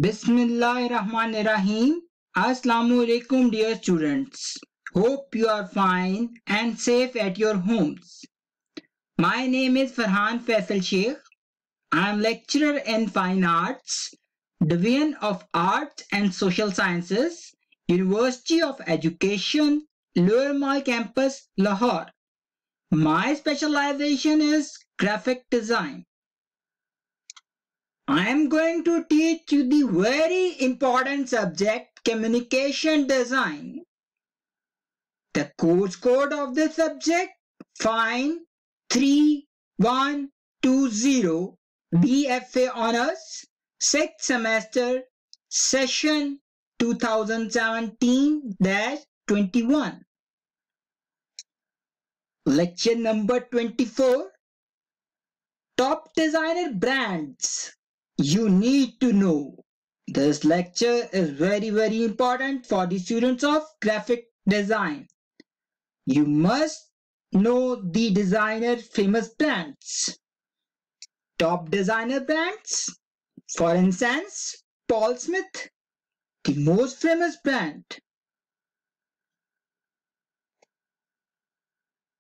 Bismillahirrahmanirrahim. Assalamu alaikum, dear students. Hope you are fine and safe at your homes. My name is Farhan Faisal Sheikh. I am lecturer in Fine Arts, Division of Arts and Social Sciences, University of Education, Lower Mall Campus, Lahore. My specialization is graphic design. I am going to teach you the very important subject communication design. The course code of this subject Fine 3120 BFA Honors 6th semester session 2017-21. Lecture number 24. Top designer brands you need to know. This lecture is very important for the students of graphic design. You must know the designer famous brands. Top designer brands. For instance, Paul Smith, the most famous brand.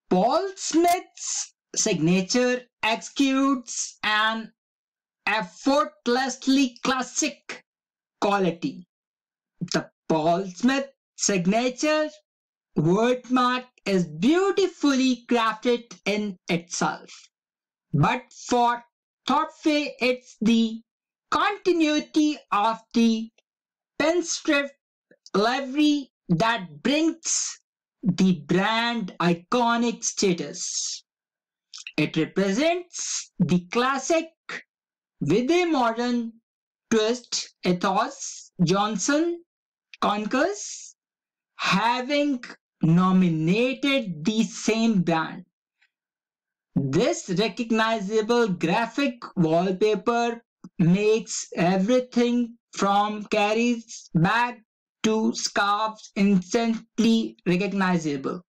Paul Smith's signature executes an effortlessly classic quality. The Paul Smith signature wordmark is beautifully crafted in itself. But for Thorpe, it's the continuity of the pinstripe livery that brings the brand iconic status. It represents the classic with a modern twist. Ethos Johnson concurs, having nominated the same brand. This recognizable graphic wallpaper makes everything from carries bag to scarves instantly recognizable.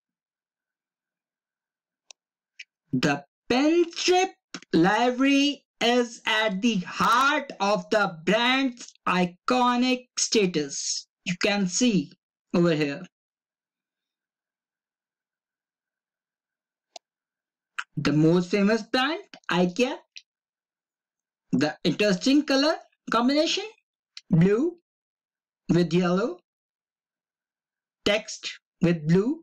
The pinstripe livery is at the heart of the brand's iconic status. You can see over here. The most famous brand, IKEA. The interesting color combination, blue with yellow, text with blue.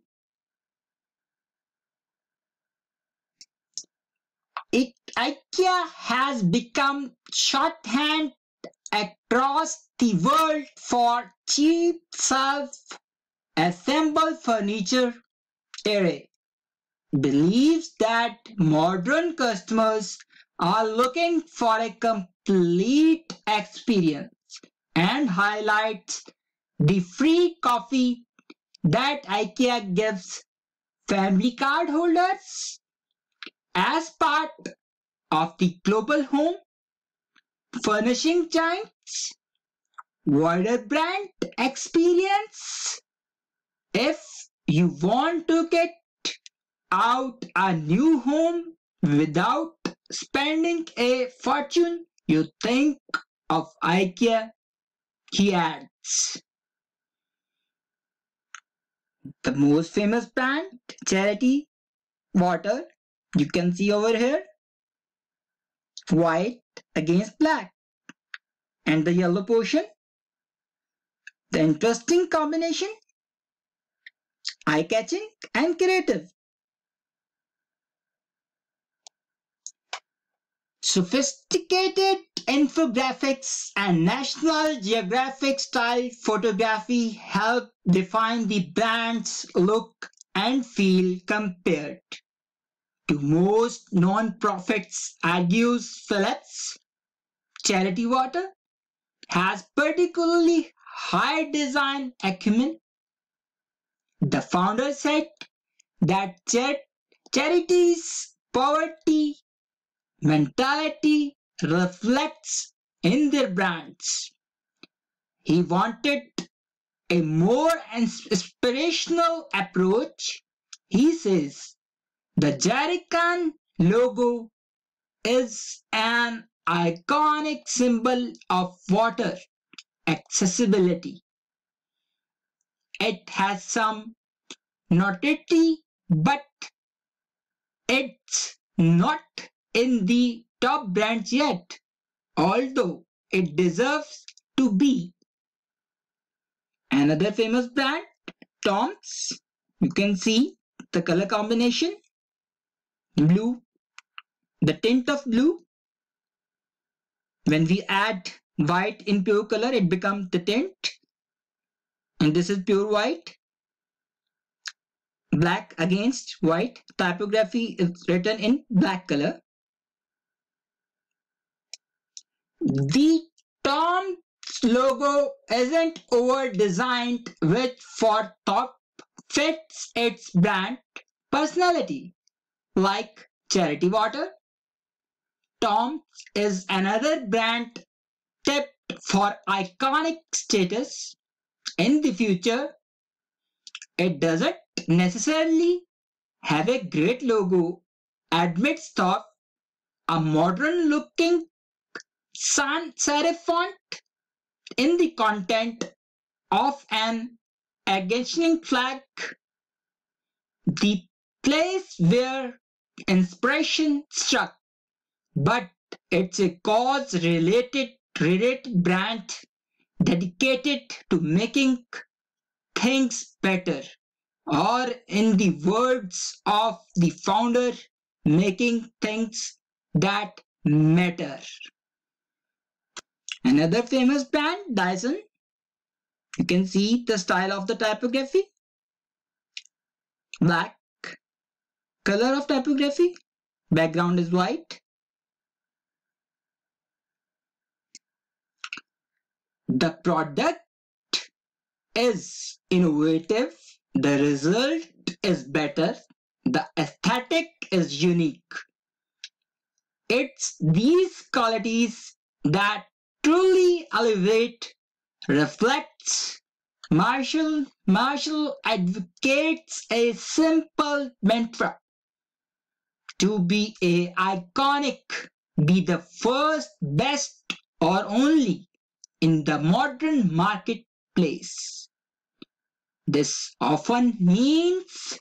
IKEA has become shorthand across the world for cheap self-assembled furniture. Array believes that modern customers are looking for a complete experience and highlights the free coffee that IKEA gives family card holders as part of the global home furnishing giants wider brand experience. If you want to get out a new home without spending a fortune, you think of IKEA, he adds. The most famous brand, Charity Water, you can see over here, white against black, and the yellow portion. The interesting combination, eye-catching and creative. Sophisticated infographics and National Geographic style photography help define the brand's look and feel compared to most non-profits. Argues Phillips, Charity Water has particularly high design acumen. The founder said that charity's poverty mentality reflects in their brands. He wanted a more inspirational approach. He says the Jerrycan logo is an iconic symbol of water accessibility. It has some notoriety, but it's not in the top brands yet, although it deserves to be. Another famous brand, Tom's. You can see the color combination, blue, the tint of blue. When we add white in pure color, it becomes the tint. And this is pure white. Black against white. Typography is written in black color. The Tom's logo isn't over-designed, which for top fits its brand personality. Like Charity Water, Tom's is another brand tipped for iconic status. In the future, it doesn't necessarily have a great logo amidst of a modern looking sans serif font in the content of an Argentine flag, the place where inspiration struck, but it's a cause-related brand dedicated to making things better, or in the words of the founder, making things that matter. Another famous brand, Dyson. You can see the style of the typography. Black color of typography. Background is white. The product is innovative. The result is better. The aesthetic is unique. It's these qualities that truly elevate, reflects. Marshall advocates a simple mantra: to be iconic, be the first, best, or only in the modern marketplace. This often means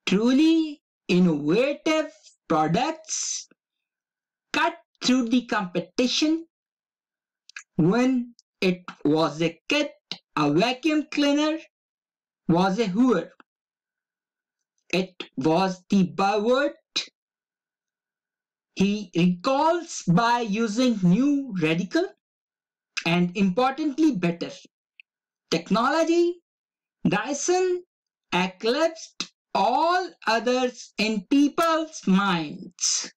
truly innovative products cut through the competition. When it was a kit, a vacuum cleaner was a Hoover. It was the byword. He recalls by using new, radical, and importantly better technology. Dyson eclipsed all others in people's minds.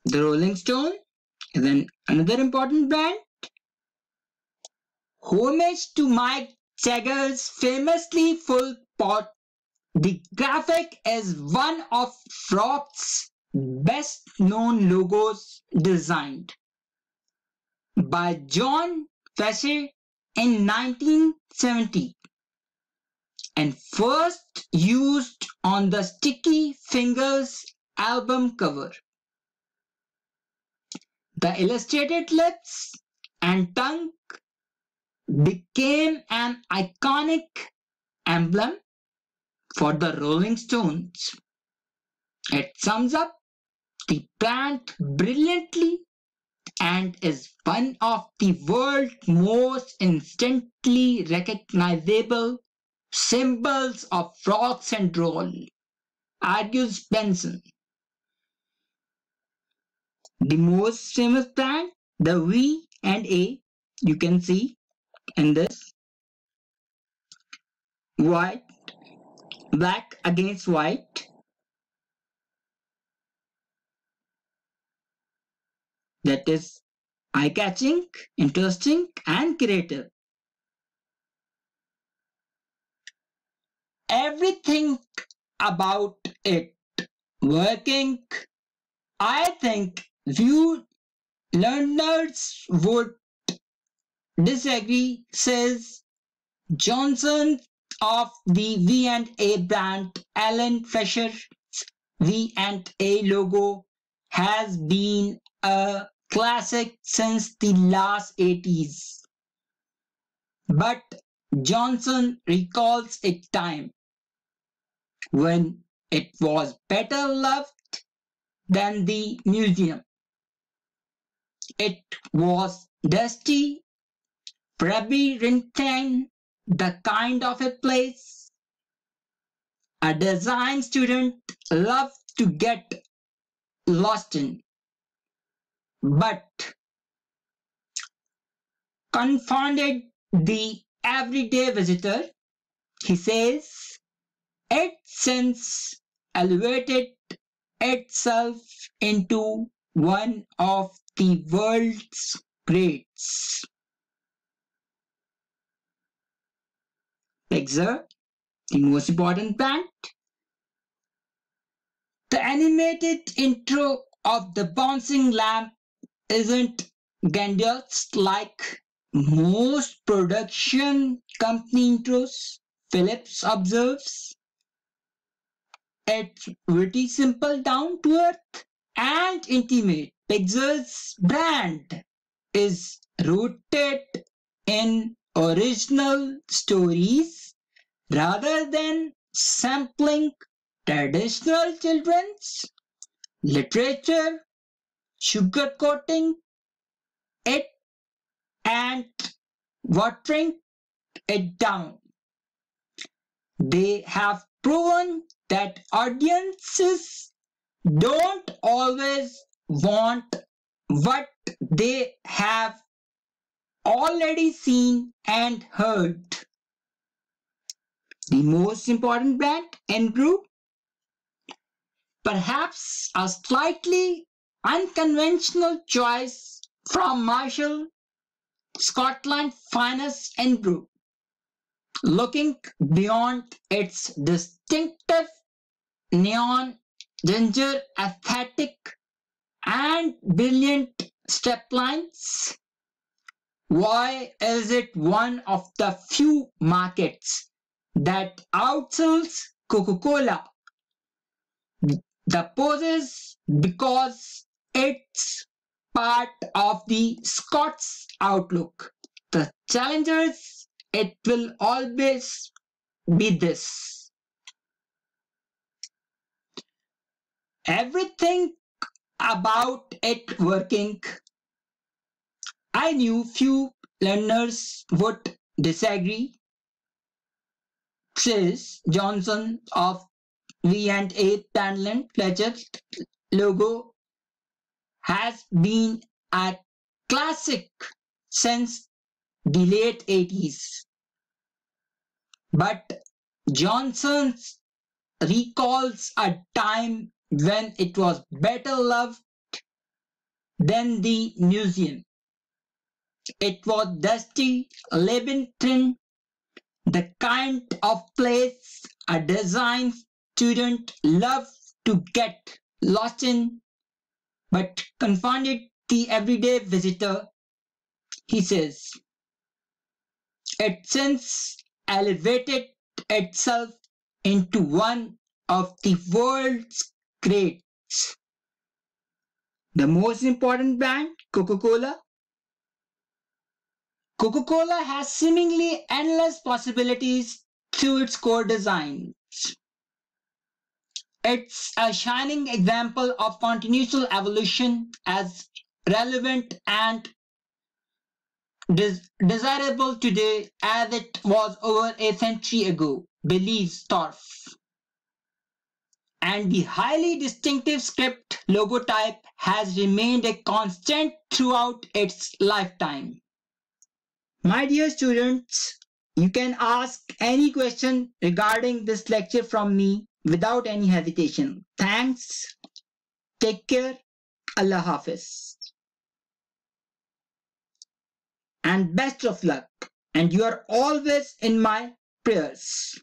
The Rolling Stone is another important brand. Homage to Mick Jagger's famously full pot. The graphic is one of rock's best known logos, designed by John Fisher in 1970 and first used on the Sticky Fingers album cover. The illustrated lips and tongue became an iconic emblem for the Rolling Stones. It sums up the brand brilliantly and is one of the world's most instantly recognizable symbols of rock and roll, argues Benson. The most famous brand, the V&A, you can see in this white, black against white. That is eye-catching, interesting, and creative. Everything about it working, I think few learners would disagree, says Johnson of the V&A brand. Alan Fisher's V&A logo has been a classic since the last 80s. But Johnson recalls a time when it was better loved than the museum. It was dusty, labyrinthine, the kind of a place a design student loves to get lost in. But confounded the everyday visitor, he says, it since elevated itself into one of the world's greats. Pixar, the most important plant. The animated intro of the bouncing lamp isn't grandiose like most production company intros, Phillips observes. It's pretty simple, down to earth, and intimate. Pixar's brand is rooted in original stories rather than sampling traditional children's literature, sugarcoating it and watering it down. They have proven that audiences don't always want what they have already seen and heard. The most important brand, Enbrew, perhaps a slightly unconventional choice from Marshall, Scotland's finest Enbrew. Looking beyond its distinctive neon ginger aesthetic and brilliant step lines, why is it one of the few markets that outsells Coca-Cola? The poses because it's part of the Scots outlook. The challengers, it will always be this. Everything about it working. I knew few learners would disagree, says Johnson of V&A Talent Fletcher. Logo has been a classic since the late 80s. But Johnson recalls a time when it was better loved than the museum. It was dusty, labyrinthine, the kind of place a design student loved to get lost in, but confounded the everyday visitor, he says. It since elevated itself into one of the world's greats. The most important brand, Coca-Cola. Coca-Cola has seemingly endless possibilities through its core designs. It's a shining example of continuous evolution, as relevant and desirable today as it was over a century ago, believes Torf. And the highly distinctive script logotype has remained a constant throughout its lifetime. My dear students, you can ask any question regarding this lecture from me without any hesitation. Thanks. Take care. Allah Hafiz. And best of luck. And you are always in my prayers.